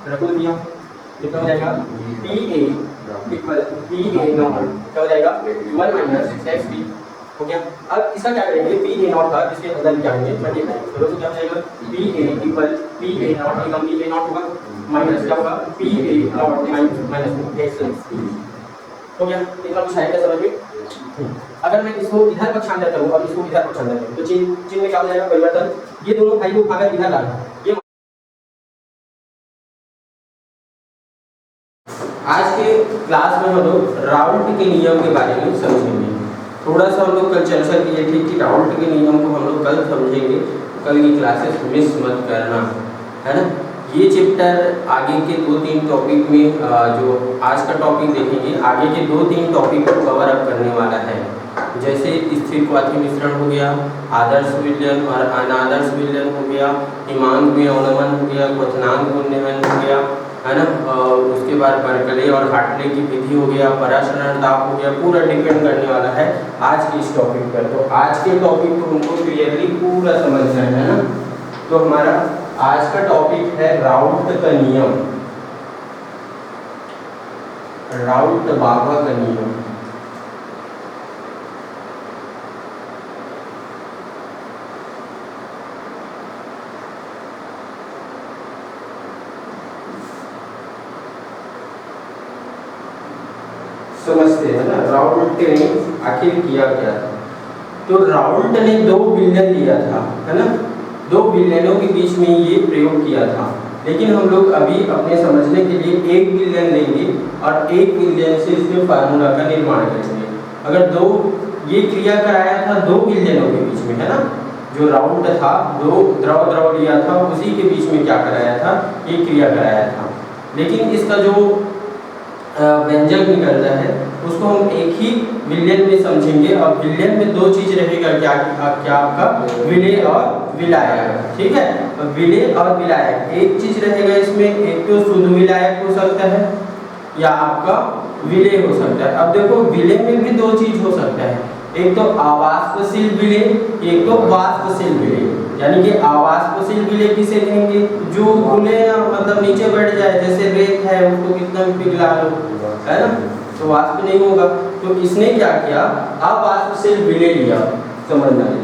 रखो दिया, ये क्या हो जाएगा P A equal P A not क्या हो जाएगा 1 माइनस एक्स पी हो गया। अब इसका क्या करेंगे, पी ए नॉट था इसके अंदर जाएंगे मैं देखा चलो तो क्या हो जाएगा P A equal P A not का पी ए नॉट होगा माइनस क्या होगा P A naught minus x हो गया। इतना कुछ है क्या समझ में? अगर मैं इसको इधर पक्षांतर करूं और इसको इधर पक्षांतर करूं तो चिन्ह में क्या हो जाएगा परिवर्तन, ये दोनों भाई को उठाकर इधर लाना। ये आज के क्लास में हम लोग राउल्ट के नियम के बारे में समझेंगे। थोड़ा सा हम लोग कल चर्चा किए थे कि राउल्ट के नियम को हम लोग कल समझेंगे, कल की क्लासेस मिस मत करना, है ना। ये चैप्टर आगे के 2-3 टॉपिक में जो आज का टॉपिक देखेंगे आगे के 2-3 टॉपिक को कवर अप करने वाला है, जैसे स्थिर क्वाथी मिश्रण हो गया, आदर्श विलयन और अनादर्श विलयन हो गया, हिमांक में अवनमन हो गया, क्वथनांक उन्नयन हो गया, है ना। और उसके बाद बर्कले और हार्टले की विधि हो गया, पराशरण ताप हो गया, पूरा डिपेंड करने वाला है आज के इस टॉपिक पर। तो आज के टॉपिक को हमको क्लियरली पूरा समझना है ना। तो हमारा आज का टॉपिक है राउल्ट का नियम, राउल्ट बाबा का नियम। समझते हैं ना राउल्ट ने आखिर किया क्या था। तो राउल्ट ने 2 विलयन लिया था, है ना, 2 विलयनों के बीच में ये प्रयोग किया था। लेकिन हम लोग अभी अपने समझने के लिए 1 विलयन लेंगे और 1 विलयन से इसके फार्मूला का निर्माण करेंगे। अगर 2 ये क्रिया कराया था 2 विलयनों के बीच में, है ना, जो राउल्ट था 2 द्रव लिया था उसी के बीच में क्या कराया था, ये क्रिया कराया था। लेकिन इसका जो व्यंजक निकलता है उसको हम एक ही विलयन में समझेंगे। और विलयन में 2 चीज रहेगा, क्या आपका विलेय और विलायक, ठीक है। विलेय और विलायक एक चीज रहेगा इसमें, एक तो शुद्ध विलायक हो सकता है या आपका विलेय हो सकता है। अब देखो विलेय में भी 2 चीज हो सकता है, एक तो आवाष्पशील विलेय, एक तो वाष्पशील विलेय। यानी कि आवाष्पशील विलेय किसे कहेंगे, जो घुले ना मतलब नीचे बैठ जाए, जैसे रेत है उसको कितना भी पिघला लो, है ना, तो वाष्प नहीं होगा। तो इसने क्या किया, अवाष्पशील विलेय लिया, समझना है।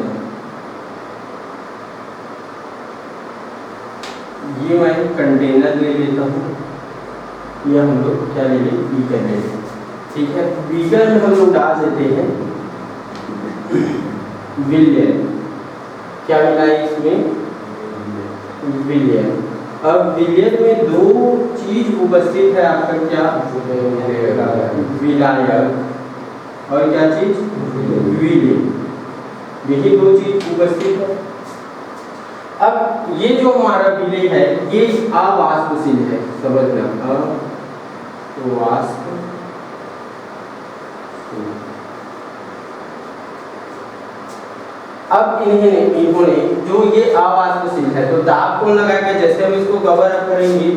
ये मैं कंटेनर ले लेता हूँ, ये हम लोग क्या ले लें, बीकर ले लें, ठीक है। बीकर में हम लोग डाल देते हैं विलयन, क्या मिला है इसमें, विलयन। अब विलयन में 2 चीज उपस्थित है, आपका क्या विलायक और क्या चीज विलेय, यही 2 चीज उपस्थित है। अब ये जो हमारा विलेय है ये अवाष्पशील है, समझना, अवाष्प। अब इन्होंने जो ये अवाष्पशील है तो दाब कौन लगाएगा, जैसे हम इसको कवर अप करेंगे।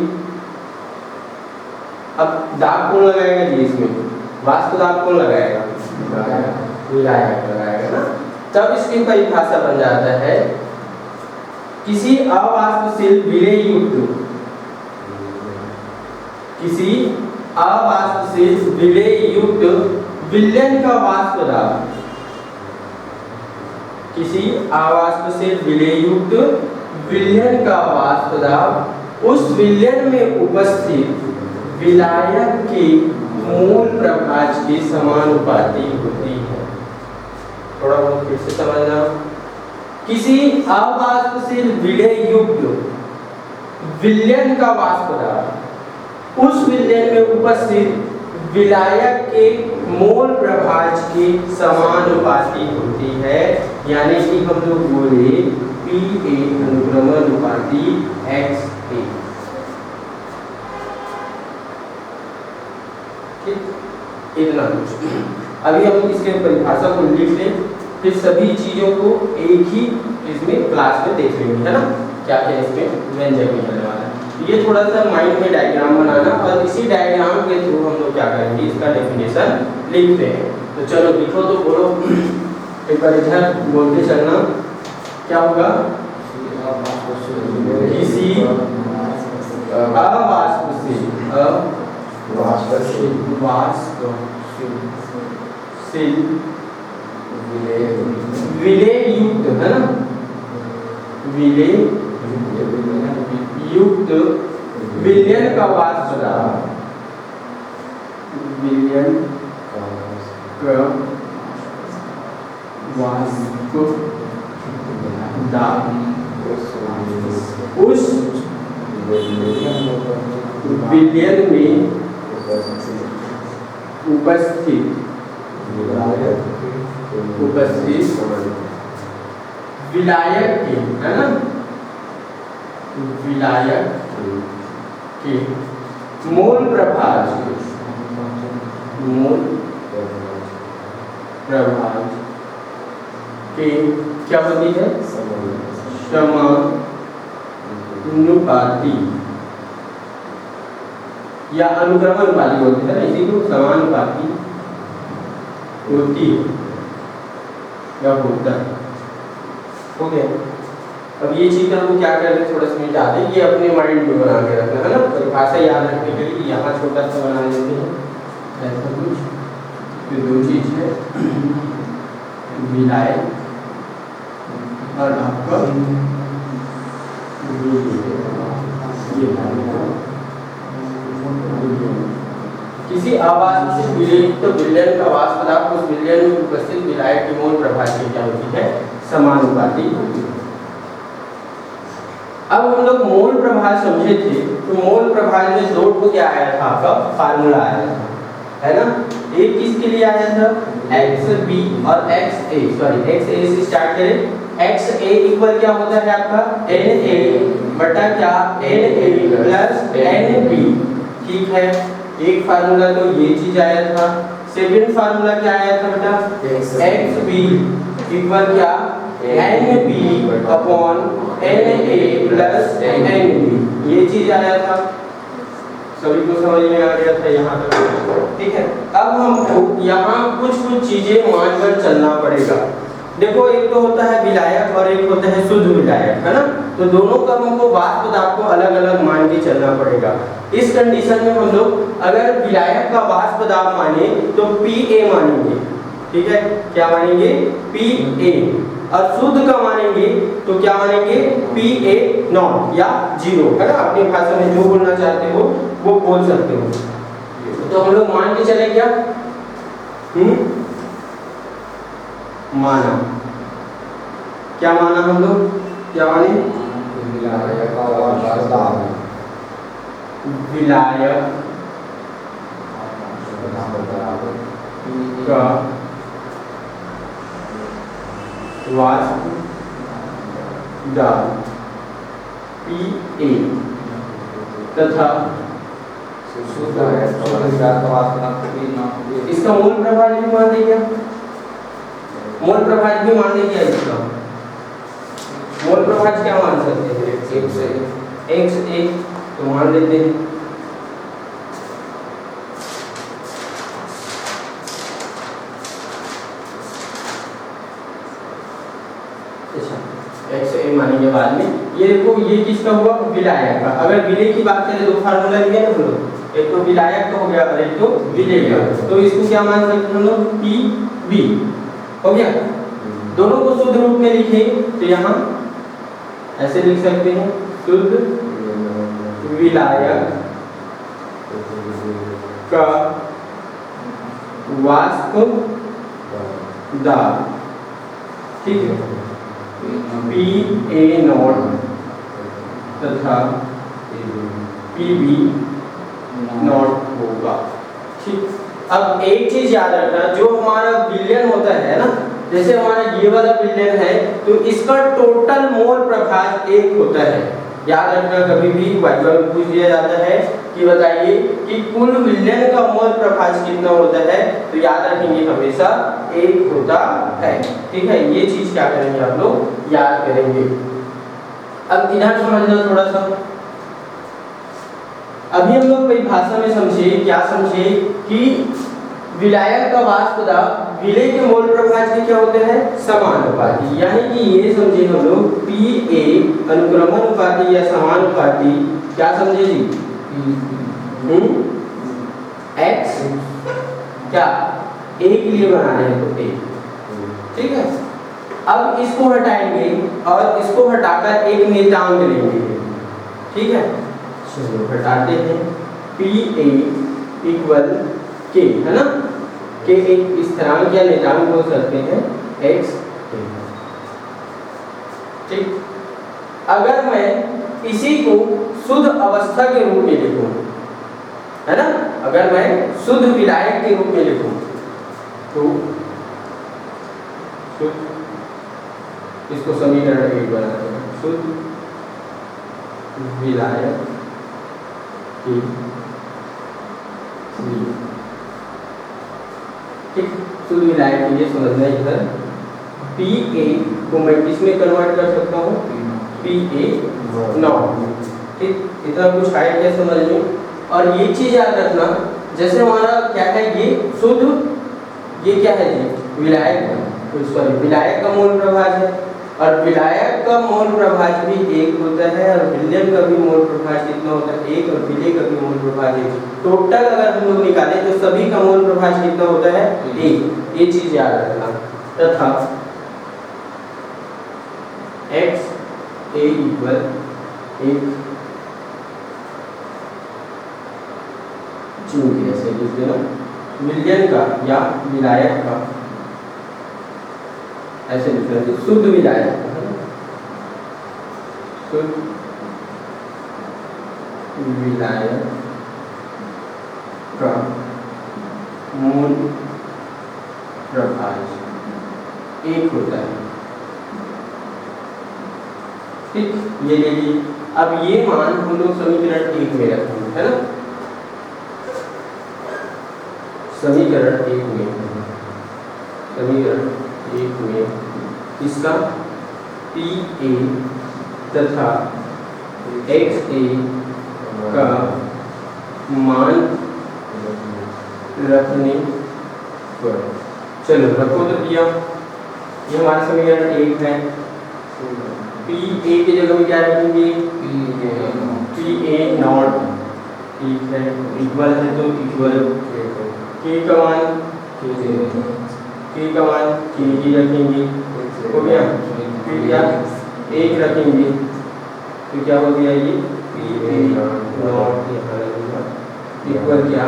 अब दाब कौन लगाएगा जी, इसमें वाष्प दाब कौन लगाएगा, विलायक लगाएगा ना। तब इसकी परिभाषा बन जाता है, किसी अवाष्पशील विलेय युक्त, किसी अवाष्पशील विलेय युक्त विलयन का वाष्प दाब, किसी अवाष्पशील विलेय युक्त विलयन का वाष्प दाब उस विलयन में उपस्थित विलायक के मूल प्रभाज के समानुपाती होती है। थोड़ा बहुत फिर से समझना, किसी अवाष्पशील विलेय युक्त विलयन का वाष्प दाब उस विलयन में उपस्थित विलायक के मोल प्रभाज के समानुपाती होती है। यानी कि हम लोग बोले पी ए अनुक्रमानुपाती एक्स ए, ठीक, इतना कुछ। अभी हम इसके परिभाषा को लिख लें, फिर सभी चीजों को एक ही इसमें क्लास में देख लेंगे, है ना, क्या क्या इसमें व्यंजक निकलने वाला है। ये थोड़ा सा माइंड में डायग्राम बनाना और इसी डायग्राम के थ्रू हम लोग क्या करेंगे, इसका डेफिनेशन लिखते हैं। तो चलो लिखो, तो बोलो, एक बार इधर बोलते चलना, क्या होगा, किसी अवाष्प वाष्पशील विलेय युक्त, है ना, विलेय युक्त विलयन का वाष्प पदार्थ, विलयन का वाष्प पदार्थ उस विलयन में उपस्थित विलायक के, है ना, विलायक के मूल प्रभाज के क्या होती है, समानुपाती या अनुक्रमानुपाती बोलते हैं ना, इसी को समानुपाती होती या होता है। ओके, अब ये चीज को क्या करते हैं, थोड़ा समझा दें, ये अपने माइंड में बना के रखना, है ना, परिभाषा याद रखने के लिए यहाँ छोटा सा बना लेते हैं ऐसा कुछ। तो दो चीज है, विलायक और आपका किसी आवासीय विलयित विलयन का वाष्प पदार्थ उस विलयन में उपस्थित विलायक की मूल प्रभाज की क्या होती है, समानुपाती होती है। अब हम लोग मोल प्रभाज समझे थे, तो मोल प्रभाज में दो को क्या आया था, आपका फार्मूला आया था, है ना। एक किसके लिए आया था, XB और XA, सॉरी XA से स्टार्ट करें। XA इक्वल क्या होता है आपका, NA बटा क्या, NA प्लस NB, ठीक है। एक फार्मूला तो ये चीज आया था। सेकंड फार्मूला क्या आया था बेटा, XB इक्वल क्या, NB upon NA plus NB, ये चीज आया था। सभी को समझ में आ गया था यहाँ तक, ठीक है। अब हमको यहाँ कुछ चीजें मानकर चलना पड़ेगा। देखो, एक तो होता है विलायक और एक होता है शुद्ध विलायक, है ना। तो दोनों का हमको वाष्प पदार्थ को अलग अलग मान के चलना पड़ेगा। इस कंडीशन में हम लोग अगर विलायक का वाष्प पदार्थ माने तो Pa मानेंगे, ठीक है, क्या मानेंगे, Pa, और शुद्ध का मानेंगे तो क्या मानेंगे, Pa नॉट या 0, है ना। अपनी भाषा में जो बोलना चाहते हो वो बोल सकते हो। तो हम लोग मान के चले क्या, माना, क्या माना हम लोग, क्या माने, विलायक का वाष्प PA तथा इसका मूल प्रभाज भी मान लिया, मूल प्रभाज भी मान लिया। इसका मूल प्रभाज क्या मान सकते हैं, XA तो मान लेते हैं। XA मानेंगे बाद में। ये देखो, ये किसका हुआ, विलायक का। अगर विलेय की बात करें, दो फार्मूला लिए ना हम लोग, एक तो विलायक का हो गया और एक तो विलेय का। तो इसको क्या मान सकते हैं हम लोग, PB हो गया। दोनों को शुद्ध रूप में लिखे तो यहाँ ऐसे लिख सकते हैं, शुद्ध विलायक का वाष्प पदार्थ, ठीक है, PA नॉट तथा PB नॉट होगा, ठीक। अब एक चीज याद रखना, जो हमारा विलयन होता है ना, जैसे हमारा ये वाला विलयन है तो इसका टोटल मोल प्रभाज 1 होता है। याद रखना, कभी भी वाइवा में पूछ दिया जाता है कि बताइए कि कुल विलयन का मोल प्रभाज कितना होता है, तो याद रखेंगे हमेशा 1 होता है, ठीक है। ये चीज क्या करेंगे आप लोग, याद करेंगे। अब इधर समझना थोड़ा सा, अभी हम लोग परिभाषा में समझे, क्या समझे कि विलायक का वाष्प पदार्थ विलेय के मोल प्रभाज के क्या होते हैं, समानुपाती। यानी कि ये समझे हम लोग Pa अनुक्रमानुपाती या समानुपाती, क्या समझे जी, x क्या a के लिए बना रहे हैं तो a, ठीक है। अब इसको हटाएंगे और इसको हटाकर एक नियतांक लेंगे, ठीक है। चलो हटाते हैं, पी ए इक्वल के, है ना, के एक स्थिरांक या नियतांक बोल सकते हैं x, ठीक। अगर मैं इसी को शुद्ध अवस्था के रूप में लिखूं, है ना, अगर मैं शुद्ध विलायक के रूप में लिखूं तो शुद्ध, इसको समीकरण 1 बनाते हैं, शुद्ध विलायक के लिए, ठीक। शुद्ध विलायक के लिए समझना इधर पी ए को मैं किसमें कन्वर्ट कर सकता हूँ, पी ए नॉट, ठीक। इतना कुछ है क्या समझ में। और ये चीज याद रखना, जैसे हमारा क्या है ये शुद्ध, ये क्या है जी विलायक, सॉरी विलायक का मोल प्रभाज है, और विलायक का मोल प्रभाज भी 1 होता है, और विलयन का भी मोल प्रभाज कितना होता है 1, और विलय का भी मोल प्रभाज 1। टोटल अगर हम लोग निकालें तो सभी का मोल प्रभाज कितना होता है 1, ये चीज याद रखना। तथा x a इक्वल 1 चुन के ऐसे लिख देना, विलयन का या विलायक का ऐसे लिख देना, शुद्ध विलायक, शुद्ध विलायक का मूल प्रभाज 1 होता है, ठीक। ये ले ली। अब ये मान हम लोग समीकरण 1 में रखेंगे, है ना, समीकरण 1 में, समीकरण 1 में इसका पी ए तथा एक्स ए का मान रखने पर, चलो रखो तो दिया, ये हमारा समीकरण 1 है। पी ए की जगह में क्या रखेंगे, पी ए नॉट, ठीक है, इक्वल है तो इक्वल के का मान के ही रखेंगे, हो गया। फिर क्या 1 रखेंगे तो क्या हो गया, ये पी ए नॉट इक्वल क्या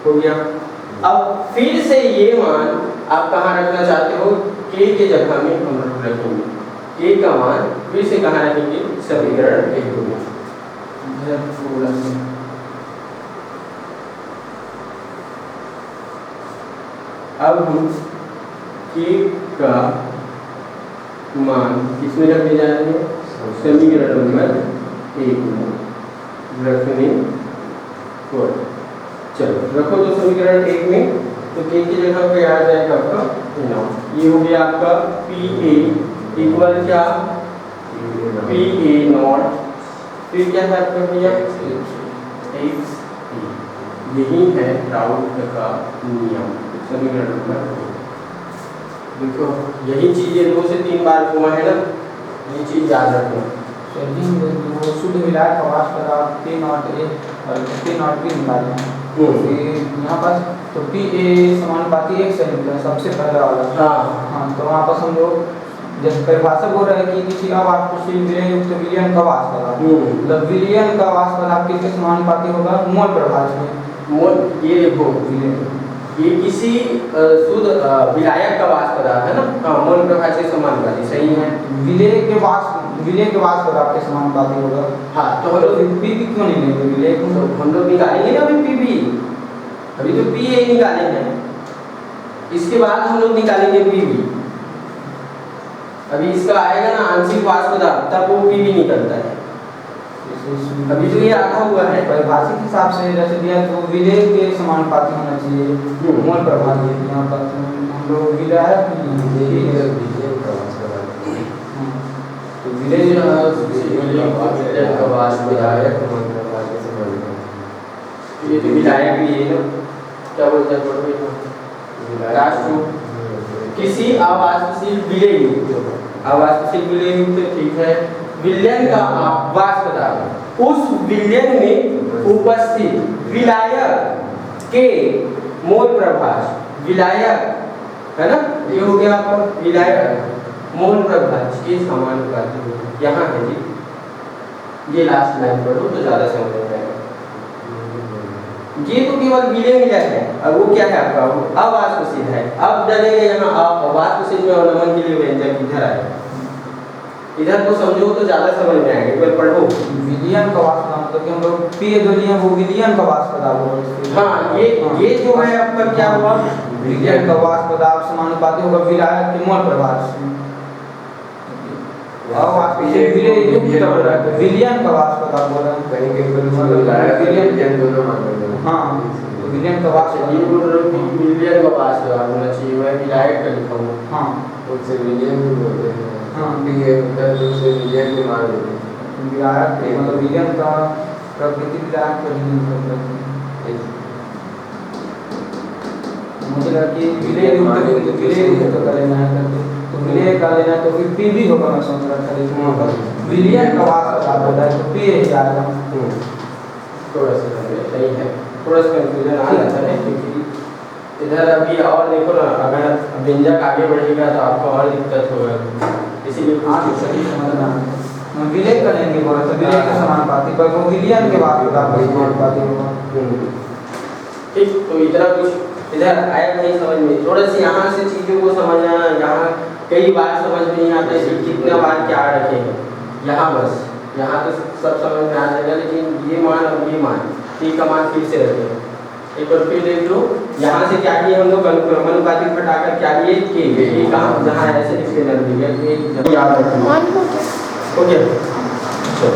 हो गया। अब फिर से ये मान आप कहाँ रखना चाहते हो, के के जगह में हम लोग रखेंगे, के का मान फिर से कहाँ रखेंगे, समीकरण 1 में। अब हम के का मान किसमें रखने जा रहे हैं, समीकरण नंबर 1 में रखने पर। चलो रखो तो समीकरण 1 में, तो के की जगह पे आ जाएगा आपका नॉट, ये हो गया आपका पी ए इक्वल क्या, पी ए नॉट, फिर क्या है आपका भैया एक्स, यही है राउट का नियम, समीकरण नंबर 2। देखो यही चीज ये 2 से 3 बार हुआ है ना, ये चीज याद रखना। वो शुद्ध विलायक का वाष्प आप पी नॉट ए और पी नॉट भी निकाले हैं, यहाँ पर तो पी ए समानुपाती 1 से निकला सबसे पहला वाला। हाँ तो वहाँ पर हम लोग जब परिभाषा बोल रहे हैं कि किसी अवाष्पशील विलय युक्त विलयन का वाष्प पदार्थ, मतलब विलयन का वाष्प पदार्थ किसके समानुपाती होगा, मोल प्रभाज में। मोल, ये देखो ये किसी शुद्ध विलायक का वाष्प पदार्थ है ना, मोल प्रभाज के समानुपाती, सही है। विलय के वाष्प पदार्थ के समानुपाती होगा। हाँ तो हम लोग पीबी क्यों नहीं लेंगे, विलय को तो हम लोग निकालेंगे ना अभी पीबी, अभी तो पी ए निकालेंगे, इसके बाद हम लोग निकालेंगे पीबी। अभी इसका आएगा ना आंशिक वाष्प पदार्थ, तब वो पीबी निकलता है, अभी तो ये आधा हुआ है। परिभाषिक हिसाब से जैसे दिया तो विलय के समानुपाती होना चाहिए मोल प्रभाज, यहाँ पर हम लोग विलायक तो विलय का वाष्प विलायक ये तो विलायक भी है ना, क्या बोलते हैं राष्ट्र किसी अवाष्पशील विलय युक्त, अवाष्पशील विलय युक्त, ठीक है, विलयन का वाष्प पदार्थ, उस विलयन में उपस्थित विलायक के मोल प्रभाज, विलायक है ना, ये हो गया आपका विलायक मोल प्रभाज के समानुपाती। यहाँ है जी, ये लास्ट लाइन पढ़ो तो ज्यादा समझ में आएगा। ये तो केवल विलय मिलय है, और वो क्या है आपका अवाष्पशील है। अब डलेगा यहाँ अवाष्पशील में अवनमन के लिए व्यंजक इधर आएगा, इधर को समझो तो ज्यादा समझ में आएगा। एक बार पढ़ो। विलयन का वाष्प मतलब कि हम लोग पी जो लिए वो विलयन का वाष्प पदार्थ होगा। हाँ, ये जो है आपका क्या हुआ, विलयन का वाष्प पदार्थ समानुपाती होगा विलायक के मोल प्रभाज से। अवाष्पशील विलय युक्त विलयन का वाष्प पदार्थ बोल रहे हैं, कहीं कहीं पर विलायक विलयन दोनों मान लेंगे। हाँ, तो विलयन का वाष्प ये बोल रहे हो कि विलयन का वाष्प पदार्थ होना चाहिए, वह विलायक का लिखा हुआ। हाँ, उससे विलयन भी बोलते हैं। हाँ, ये उत्तर से विलयन भी मान लेते हैं। विलायक मतलब विलयन का प्रकृति विलायक का विलयन मुझे लगा कि विलय युक्त का लेना है करके, तो विलय का लेना तो फिर पी भी होगा, मैं समझ रहा था। लेकिन वहाँ पर विलयन का वाष्प पदार्थ होता है तो पी ही आएगा। थोड़ा सा सही है, थोड़ा सा कंफ्यूजन आ जाता है क्योंकि इधर अभी और देखो ना, अगर व्यंजक आगे बढ़ेगा तो आपको और दिक्कत होगा, इसीलिए हाँ सही समझना। विलय का लेंगे बोला तो विलय के समानुपाती, पर वो विलयन के वाष्प पदार्थ के समानुपाती होगा। ठीक, तो इतना कुछ इधर आया नहीं समझ में। थोड़ा सी यहाँ से चीज़ों को समझना, यहाँ कई बार समझ में नहीं आता है कितना बार क्या रखेंगे, यहाँ बस यहाँ तो सब समझ में आ जाएगा, लेकिन ये मान और ये मान, टी का मान फिर से रखेंगे। एक बार फिर देख लो, यहाँ से क्या किया हम लोग, अनुपातिक हटाकर क्या लिए के, ये कहाँ जहाँ ऐसे लिख के रख दिया, याद रखिए। ओके, चलो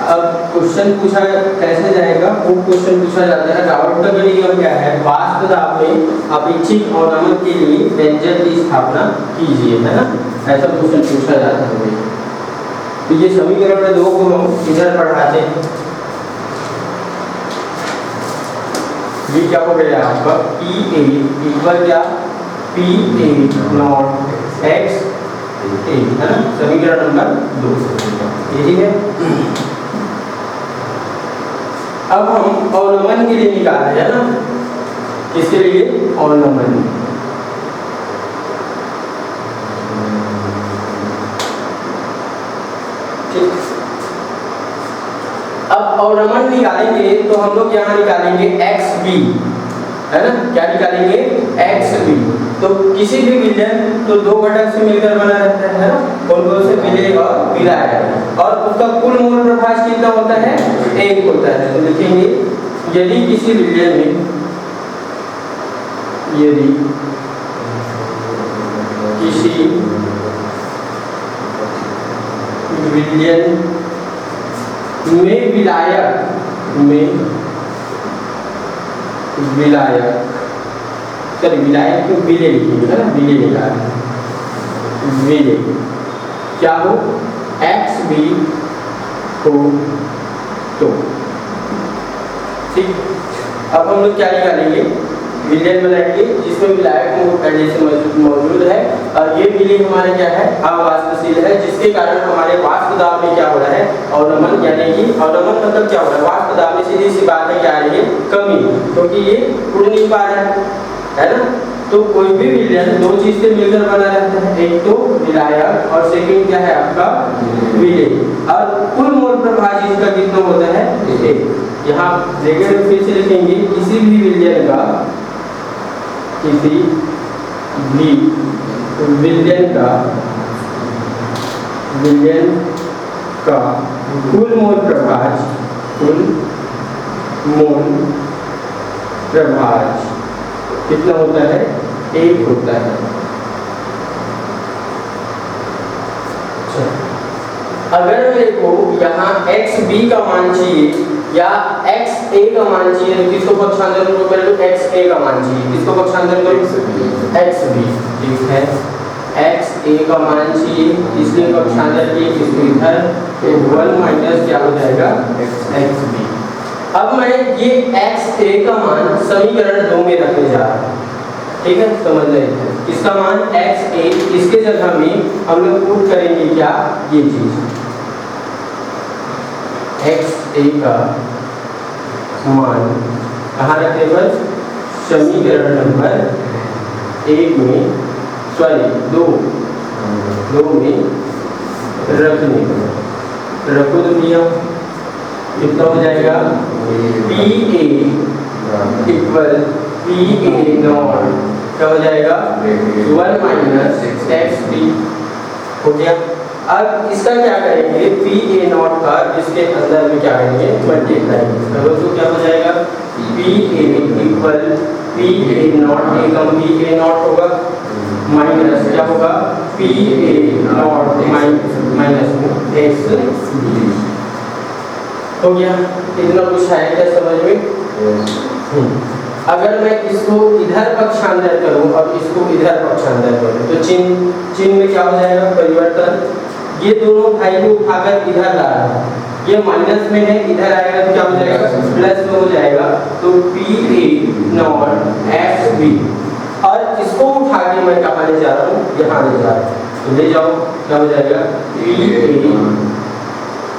अब क्वेश्चन पूछा कैसे जाएगा, वो क्वेश्चन पूछा जाता है राउट का नियम क्या है, वाष्प पदार्थ में अपेक्षित अवनमन के लिए व्यंजक की स्थापना कीजिए, है ना, ऐसा क्वेश्चन पूछा जाता है। तो ये समीकरण में दो को हम इधर पढ़ाते हैं। ये क्या हो गया आपका पी ए इक्वल क्या, पी ए नॉट एक्स ए, है ना, समीकरण नंबर 2 यही है। अब हम अवनमन के लिए निकाल रहे हैं ना, किसके लिए, अवनमन। ठीक, अब अवनमन निकालेंगे तो हम लोग यहाँ निकालेंगे एक्स बी, है ना, क्या निकालेंगे एक्स बी। तो किसी भी विलयन तो दो घटक से मिलकर बना रहता है ना, कौन कौन से, विलय और विलायक, और उसका कुल मोल प्रभाज कितना होता है, 1 होता है। तो लिखेंगे यदि किसी विलयन में, यदि किसी विलयन में विलायक सॉरी विलायक को विलय लिखेंगे, है ना, विलय निकाल, विलय क्या हो, एक्स बी हो तो ठीक। अब हम लोग क्या निकालेंगे, विलयन बनाएंगे जिसमें विलायक एडिशन मौजूद है, और ये विलय हमारे क्या है, अवाष्पशील है, जिसके कारण हमारे वाष्प दाब में क्या हो रहा है, अवनमन, यानी कि अवनमन मतलब क्या हो रहा है, वाष्प दाब में सीधी सी बात है क्या आ रही है, कमी, क्योंकि ये उड़ नहीं पा रहा है ना। तो कोई भी विलयन दो चीज से मिलकर बना रहता है, एक तो विलायक और सेकंड क्या है आपका विलय, और कुल मोल प्रभाज इसका कितना होता है, 1। यहाँ देखिए फिर से लिखेंगे किसी भी विलयन का, किसी भी विलयन का कुल मोल प्रभाज, कुल मोल प्रभाज कितना होता है, 1 होता है। अगर मेरे को यहाँ एक्स बी का मान चाहिए या एक्स ए का मान चाहिए, तो किसको पक्षांतर करो, पहले तो एक्स ए का मान चाहिए, किसको पक्षांतर करो, एक्स बी, ठीक है, एक्स ए का मान चाहिए, इसलिए पक्षांतर किए किसको इधर, तो 1 माइनस क्या हो जाएगा, एक्स बी। अब मैं ये एक्स ए का मान समीकरण 2 में रखने जा रहा हूँ, ठीक है, समझ लेते हैं। इसका मान XA, इसके जगह में हम लोग पुट करेंगे क्या, ये चीज XA का मान कहाँ रखते हैं, समीकरण नंबर 1 में, सॉरी 2 में रखने को रखो तो भैया कितना हो जाएगा, PA इक्वल PA नॉट क्या हो जाएगा 1 माइनस XB हो गया। अब इसका क्या करेंगे, PA नॉट का इसके अंदर में क्या करेंगे, मल्टीप्लाई करो तो क्या हो जाएगा, PA equal PA not, Ekam PA not होगा माइनस क्या होगा, PA नॉट माइनस XB हो गया। इतना कुछ है क्या समझ में? अगर मैं इसको इधर पक्षांतर करूं और इसको इधर पक्षांतर करूं तो चिन्ह में क्या हो जाएगा, परिवर्तन। ये दोनों भाई को उठाकर इधर ला रहा है, ये माइनस में है, इधर आएगा तो क्या हो जाएगा, प्लस में हो जाएगा। तो PA नॉट XB, और इसको उठा के मैं कहाँ ले जा रहा हूँ, यहाँ ले जा रहा हूँ, तो ले जाओ क्या हो जाएगा, PA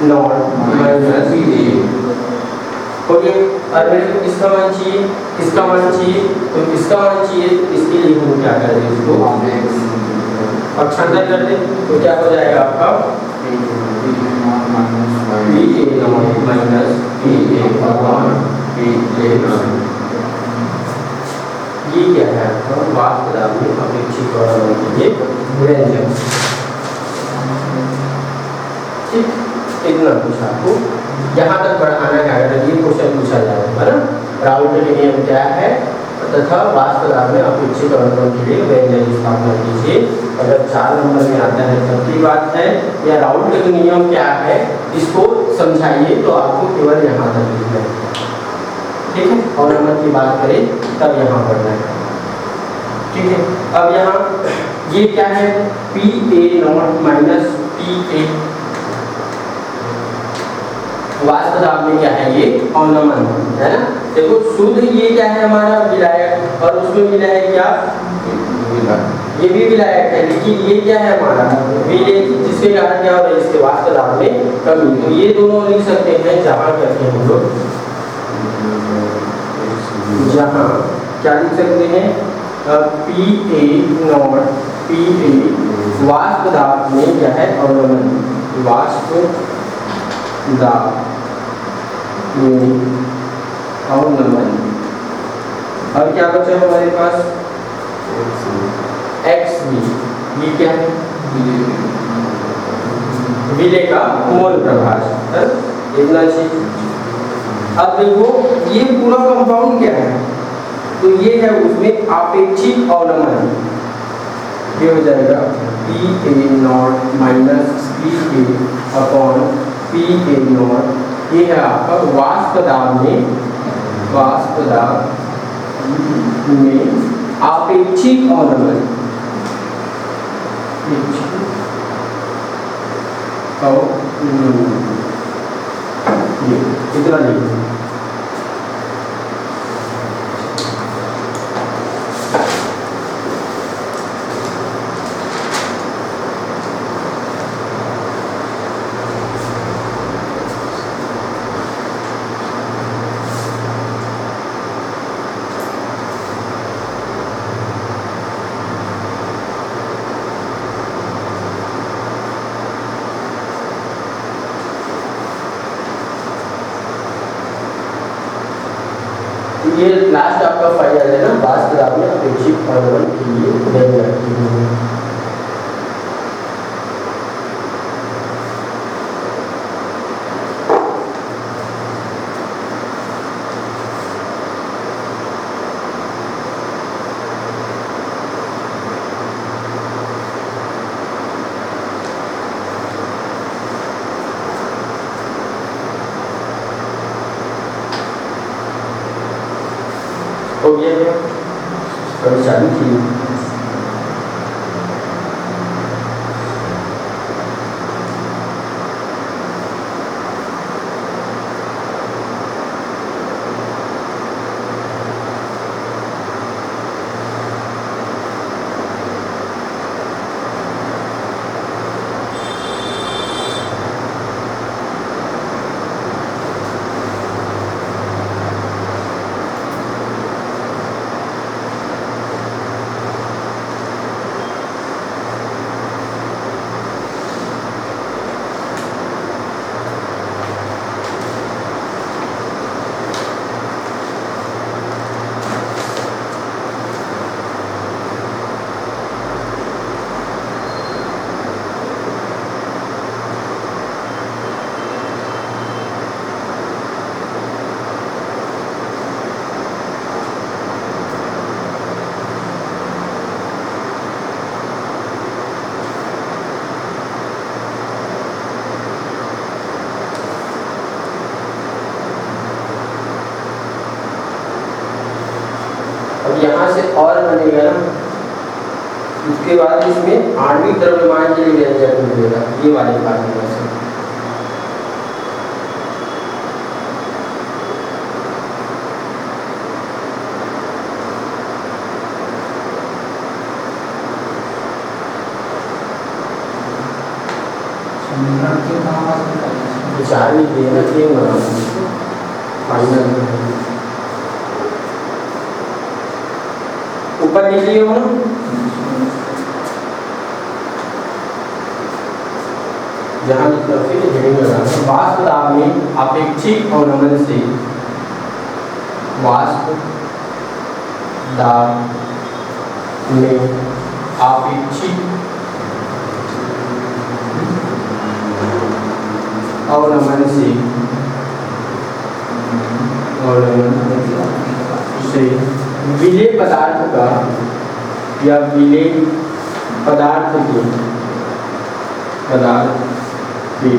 नॉट माइनस PA हो गया। और मेरे को इसका मान चाहिए, इसका मान चाहिए, तो इसका मान चाहिए, तो इसके लिए हम क्या कर दें, इसको पक्षांतर कर दें, तो क्या हो जाएगा आपका PA not minus PA upon PA। ये क्या है आपका वास्तव में अपेक्षित और ये व्यंजक, ठीक। इतना कुछ आपको यहाँ तक बढ़ाना है, अगर ये क्वेश्चन पूछा जाए है ना, राउल्ट के नियम क्या है तथा वास्तव में अपेक्षित अनुक्रम के लिए व्यंजक की स्थापना कीजिए। अगर 4 नंबर में आता है तब की बात है, या राउल्ट का नियम क्या है इसको समझाइए, तो आपको केवल यहाँ तक लिखना है, ठीक है। और नंबर की बात करें तब यहाँ पढ़ना है, ठीक है। अब यहाँ ये क्या है, PA नॉट माइनस PA, वास्तव में क्या है, ये अवनमन है ना। देखो शुद्ध ये क्या है हमारा विलायक, और उसमें मिला है क्या, ये भी विलायक है, लेकिन ये क्या है हमारा विलेय, जिसके कारण क्या हो रहा है, इसके वास्तव में कमी। तो ये दोनों लिख सकते हैं जहाँ करके हम लोग, जहाँ क्या लिख सकते हैं, PA नॉट PA वास्तव में क्या है, अवनमन, वास्तव और नमन। और क्या बचा हमारे पास, XB, ये क्या है, विलेय का मोल प्रभाष है, इतना चीज। अब देखो ये पूरा कंपाउंड क्या है, तो ये है उसमें अपेक्षित अवनमन, ये हो जाएगा PA not minus PA upon PA not, ये है आपका वाष्पदाब में अपेक्षित अवनमन, ये कितना लिखना, ये लास्ट आपका फाइनल है ना, वास्तव में अपेक्षित अवनमन के लिए व्यंजक। हो गया क्या, कभी चालू की बनेगा ना, उसके बाद इसमें आणविक द्रव्यमान के लिए व्यंजक मिलेगा, ये वाले फार्मूला से। विचार नहीं देना चाहिए फाइनल ऊपर लिख लिए हो ना। जहाँ हेडिंग लगाना, वाष्प दाब में अपेक्षित अवनमन से, वाष्प दाब में अपेक्षित अवनमन से विलेय पदार्थ का या विलेय पदार्थ के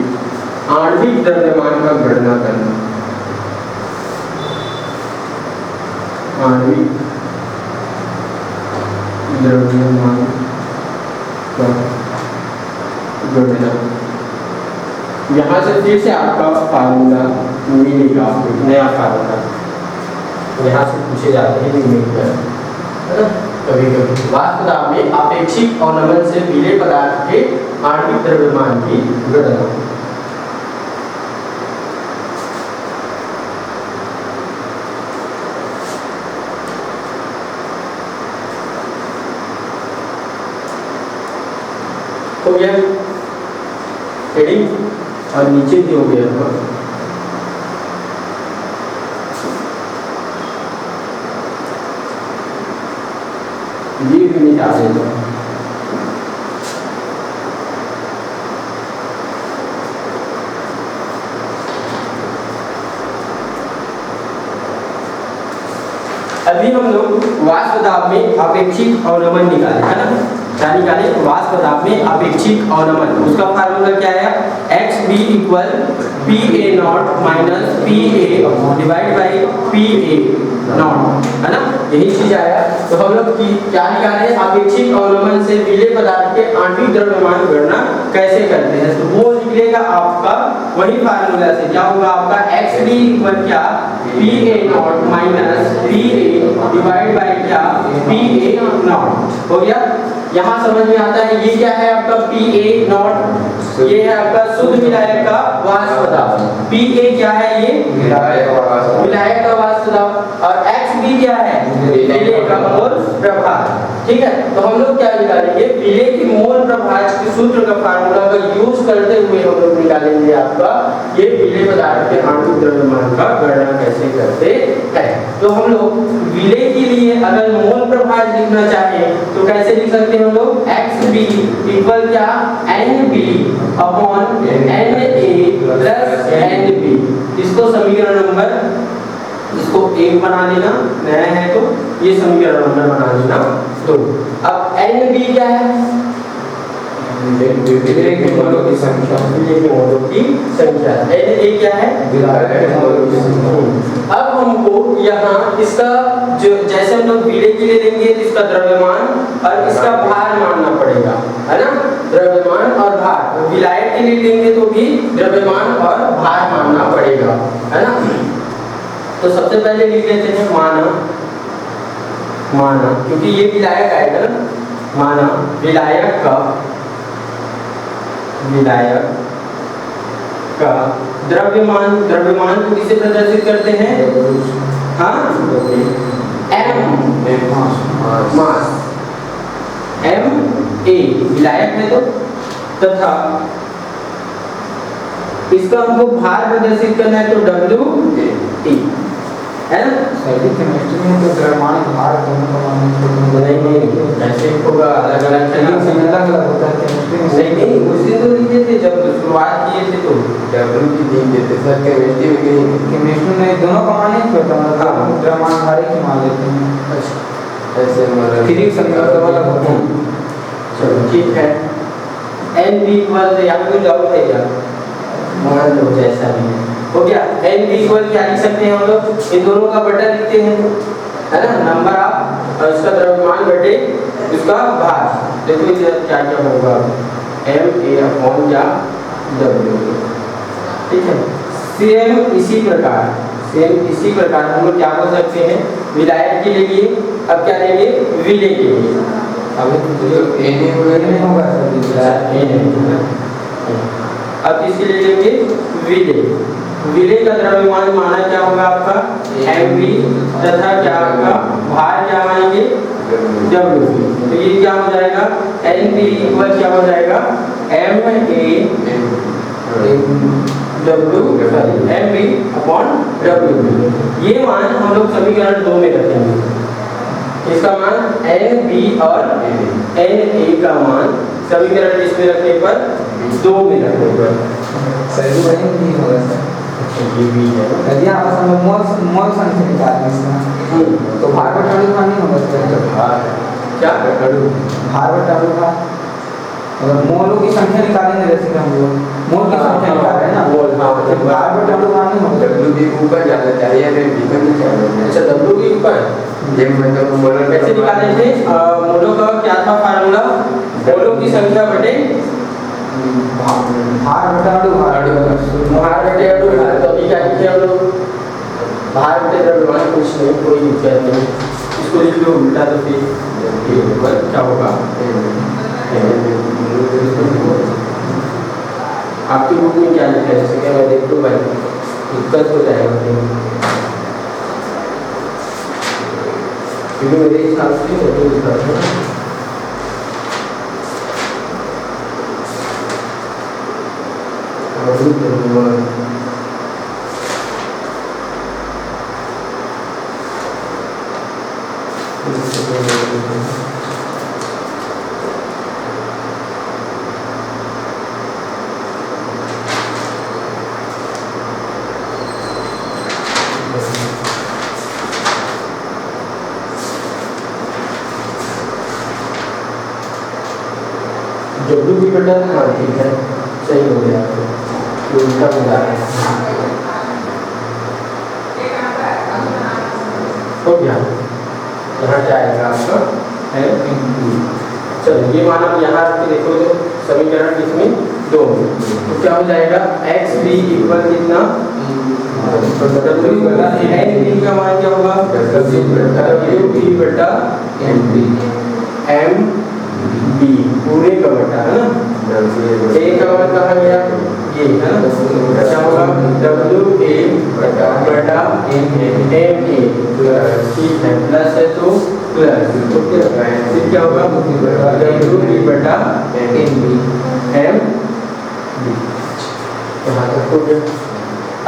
आणविक द्रव्यमान का गणना करना, आणविक द्रव्यमान का गणना। यहाँ से फिर से आपका फार्मूला मिलेगा, आपको नया फार्मूला यहाँ से पूछे जाते हैं मिलकर, है ना। कभी कभी वाष्प दाब में अपेक्षित अवनमन से विलेय पदार्थ के आणविक द्रव्यमान की गणना। तो यह हेडिंग और नीचे भी हो गया था। ये भी मिटा देगा। अभी हम लोग वाष्प दाब में अपेक्षित अवनमन निकाले, है ना। क्या निकाले? वाष्प दाब में अपेक्षित अवनमन। उसका फार्मूला क्या है? X B equal P A naught minus P A divide by P A naught, है ना। यही चीज आया। तो हम लोग की क्या निकाले? अपेक्षित अवनमन से विलेय पदार्थ के आणविक द्रव्यमान गणना कैसे करते हैं। तो वो निकलेगा आपका वही फार्मूला से। क्या होगा आपका? एक्स बी इक्वल क्या? P A naught minus P A divide by क्या? पी ए नॉट। हो गया। यहाँ समझ में आता है ये क्या है आपका पी ए नॉट, ये है आपका शुद्ध विलायक का वाष्प दाब। पी ए क्या है? ये विलायक का वाष्प दाब। और एक्स बी क्या है? विलेय का मोल प्रभार। ठीक है। तो हम लोग क्या निकालेंगे? विलेय की मोल प्रभार के सूत्र का फार्मूला का यूज करते हुए हम लोग निकालेंगे आपका ये विलेय पदार्थ के आणविक द्रव्यमान का गणना कैसे करते हैं। तो हम लोग विलेय के लिए अगर मोल प्रभार लिखना चाहे तो कैसे लिख सकते हैं हम लोग? एक्स बी इक्वल क्या? N B upon N A plus N B. इसको समीकरण नंबर, इसको 1 बना लेना, नया है तो ये समीकरण नंबर बना लेना 2। अब एन बी क्या है? विलेय के मोलों की संख्या, विलेय के मोलों की संख्या। एन ए क्या है? विलायक के मोलों की संख्या। अब हमको यहाँ इसका जो जैसे हम लोग विलेय के लिए लेंगे तो इसका द्रव्यमान और इसका भार मानना पड़ेगा, है ना। द्रव्यमान और भार। विलायक के लिए लेंगे तो भी द्रव्यमान और भार मानना पड़ेगा, है ना। तो सबसे पहले लिख लेते हैं माना, क्योंकि ये विलायक आएगा ना। माना विलायक का द्रव्यमान को किसे प्रदर्शित करते हैं? हाँ, मास एम ए विलायक है तो, तथा इसका हमको भार प्रदर्शित करना है तो डब्ल्यू टी, है ना। केमिस्ट्री में तो द्रव्यमान भार दोनों का मान नहीं ऐसे होगा, अलग अलग अलग होता है केमिस्ट्री में। नहीं उसी तो लिखे थे जब शुरुआत किए थे तो डब्ल्यू की दी देते सर, केमिस्ट्री में कहीं केमिस्ट्री में दोनों का मान एक होता है। हाँ, द्रव्यमान भार ही मान लेते हैं। ऐसे हमारा फिजिक्स समीकरण वाला होता है। चलो ठीक है। एन बी इक्वल यहाँ पे कोई डाउट है क्या? मान लो जैसा भी है हो गया। एन बी इक्वल क्या लिख सकते हैं हम लोग? इन दोनों का बटा लिखते हैं, है ना। नंबर ऑफ और इसका द्रव्यमान मान बटे उसका भार। देखो इधर क्या क्या होगा, MA अपॉन क्या W। ठीक है, सेम इसी प्रकार हम लोग क्या बोल सकते हैं विलायक के लिए। अब क्या लेंगे, विलेय के लिए। अब नहीं होगा अब इसके लिए लेंगे विलेय। विलेय का द्रव्यमान माना क्या होगा आपका MV, तथा क्या आपका भार क्या मानेंगे W। तो ये क्या हो जाएगा NP इक्वल क्या हो जाएगा MV अपॉन W। ये मान हम लोग समीकरण 2 में रखेंगे। इसका मान NB और NA का मान समीकरण इसमें रखने पर 2 में रखने पर सही वही नहीं होगा सर। ये भी है यदि आप हम मोल संख्या निकालना इसका तो भार बटा W का नहीं होगा सर। क्या भार बटा W का अगर मोलों की संख्या निकालेंगे, जैसे कि हम लोग मोल की संख्या निकाल रहे हैं ना, मोल, हाँ, तो भार बटा W का नहीं होगा। W के ऊपर जाना चाहिए, नीचे नहीं चाहिए। अच्छा, W के ऊपर ये मतलब मोलर कैसे निकाले थे? मोलों का क्या था फार्मूला, मोलों की संख्या बटे भार बटा W। भार बटे W। तो अभी क्या लिखे हम लोग, भार बटे द्रव्यमान, कुछ नहीं, कोई दिक्कत नहीं, इसको लिख लो उल्टा। तो फिर क्या होगा, आपकी बुक में क्या लिखा है, जैसे कि मैं देख लूँ भाई, दिक्कत हो जाएगा क्योंकि मेरे हिसाब से तो लिखा था W भी बटा, हाँ ठीक है, सही हो गया, तो उल्टा हो रहा है, हो गया। यहाँ क्या आएगा आपका MB। चलो ये मान आप यहाँ रख के देखो, तो समीकरण किसमें 2 में, तो क्या हो जाएगा XB इक्वल कितना, NB का मान क्या होगा WB बटा MB पूरे का बटा, है ना। A का मान कहाँ गया, ये है ना, क्या होगा WA बटा MA। ठीक है, प्लस है तो प्लस, फिर क्या होगा WB बटा MB। यहाँ तक हो गया।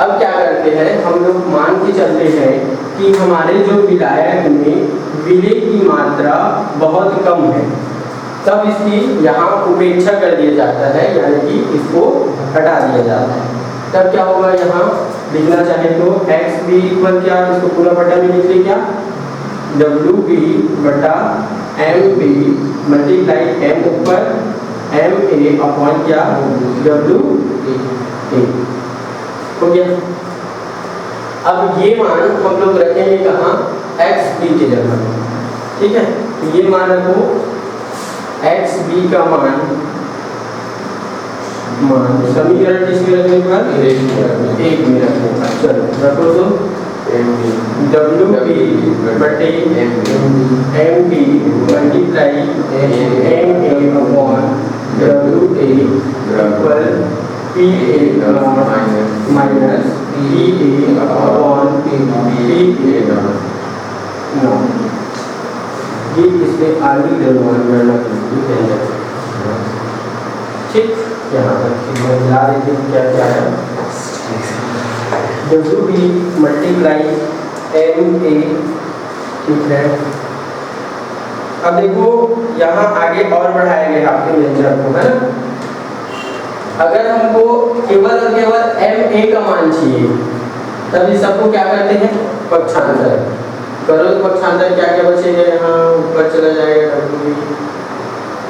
अब क्या करते हैं हम लोग, मान के चलते हैं कि हमारे जो विलायक में विलेय की मात्रा बहुत कम है, तब इसकी यहाँ उपेक्षा कर दिया जाता है, यानी कि इसको हटा दिया जाता है। तब क्या होगा, यहाँ लिखना चाहे तो XB इक्वल क्या, इसको पूरा बटा में लिख ले क्या, WB बटा MB मल्टीप्लाई M ऊपर MA अपॉन क्या WA हो गया। अब ये मान हम लोग रखेंगे कहाँ, XB के जगह, ठीक है। तो ये मान रखो XB का मान समीकरण किसमें रखने पर 1 में रखने पर, चलो रखो तो WB बटे MB multiply MA upon WA equal PA minus PA upon PA। ये इसमें आगे द्रव्यमान गणना की है, ठीक। यहाँ तक मैं मिला देती हूँ क्या क्या है, WB मल्टीप्लाई MA, ठीक है। अब देखो यहाँ आगे और बढ़ाया गया आपके व्यंजक को, है ना। अगर हमको केवल और केवल MA का मान चाहिए, तब इस सबको क्या करते हैं, पक्षांतर करो। तो पक्षांतर क्या क्या बचेगा, यहाँ ऊपर चला जाएगा WB,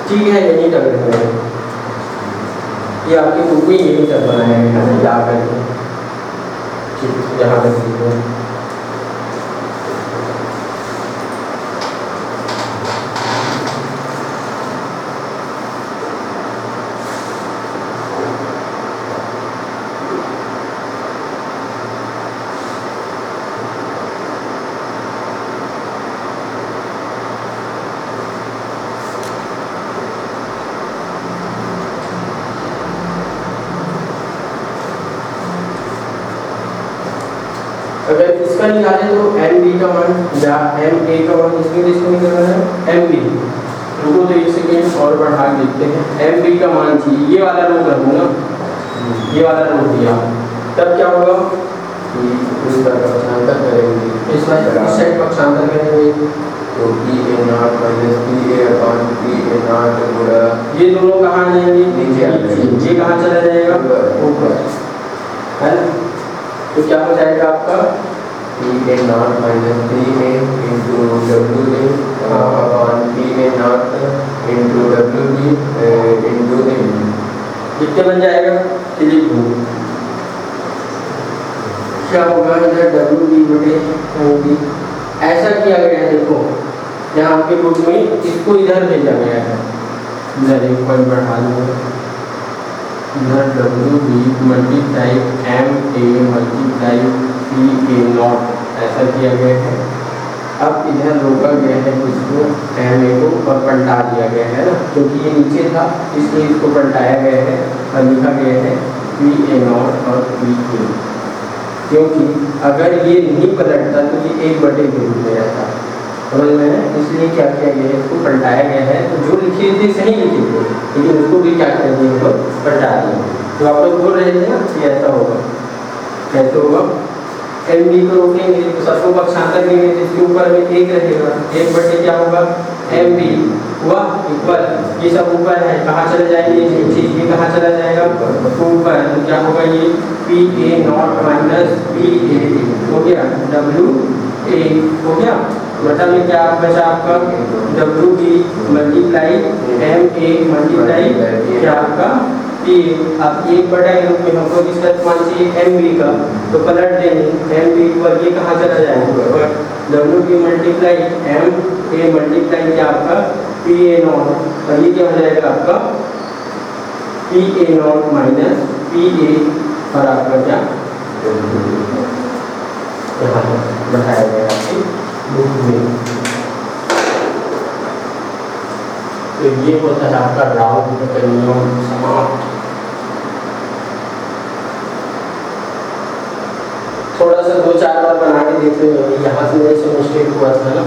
ठीक है, यही कर रहे हैं, ये आपकी बुक में यही तक बनाया गया है, या करके ठीक, यहाँ तक लिखो। अगर इसका निकालें तो एम बी का मान या एम ए का मान इसमें निकालना है एम बी। रुको तो एक सेकेंड और बढ़ा देखते हैं। एम बी का मान चाहिए, ये वाला रो कर दूंगा, ये वाला रो दिया, तब क्या होगा इस पर पक्षांतर करेंगे, इस साइड पक्षांतर करेंगे तो P A naught minus P A upon P A not गुणा ये दोनों कहाँ आ जाएंगे नीचे आ जाएंगे। ये कहाँ चला जाएगा ऊपर, है ना। तो क्या हो जाएगा आपका P A naught minus P a into W a upon P A naught into W b into a. कितने बन जाएगा लिख दो, क्या होगा इधर डब्ल्यू बी बटे होगी। ऐसा किया गया है, देखो यहाँ आपके बुक में इसको इधर भेजा गया है, इधर एक पॉइंट बढ़ा दूंगा, इधर W B multiply M A multiply P A naught ऐसा किया गया है। अब इधर रोका गया है इसको एम ए को और पलटा दिया गया है ना, क्योंकि ये नीचे था इसलिए इसको पलटाया गया है और लिखा गया है पी ए नॉट और पी ए, क्योंकि अगर ये नहीं पलटता तो ये एक बटे के रूप में रहता, समझ में है। इसलिए क्या किया गया है, इसको पलटाया गया है। तो जो लिखे थे सही लिखे थे, लेकिन उसको भी क्या कर दिया, उसको पलटा दिया। तो आप लोग बोल रहे थे ना कि ऐसा होगा, कैसे होगा, एम बी को रोकेंगे तो सबको पक्षांतर देंगे, जिसके ऊपर में एक रहेगा, एक बटे क्या होगा एम बी हुआ इक्वल, ये सब ऊपर है, कहाँ चले जाएंगे नीचे, ये कहाँ चला जाएगा ऊपर, तो क्या होगा ये P A naught minus P ए हो गया डब्ल्यू ए हो गया, बटा में क्या बचा आपका W B multiply M A multiply क्या आपका पी। अब एक बटा के रूप में हमको किसका मान चाहिए एम बी का, तो पलट देंगे एम बी पर, ये कहाँ चला जाएगा W B multiply M A multiply क्या आपका पी ए नॉट, और ये क्या हो जाएगा आपका पी ए नॉट माइनस पी ए और आपका क्या यहाँ बताया गया आपकी बुक में। तो ये होता है आपका राउंड का नियम समाप्त। थोड़ा सा 2-4 बार बना के देखते हैं, यहाँ से मेरे से मिस्टेक हुआ था ना।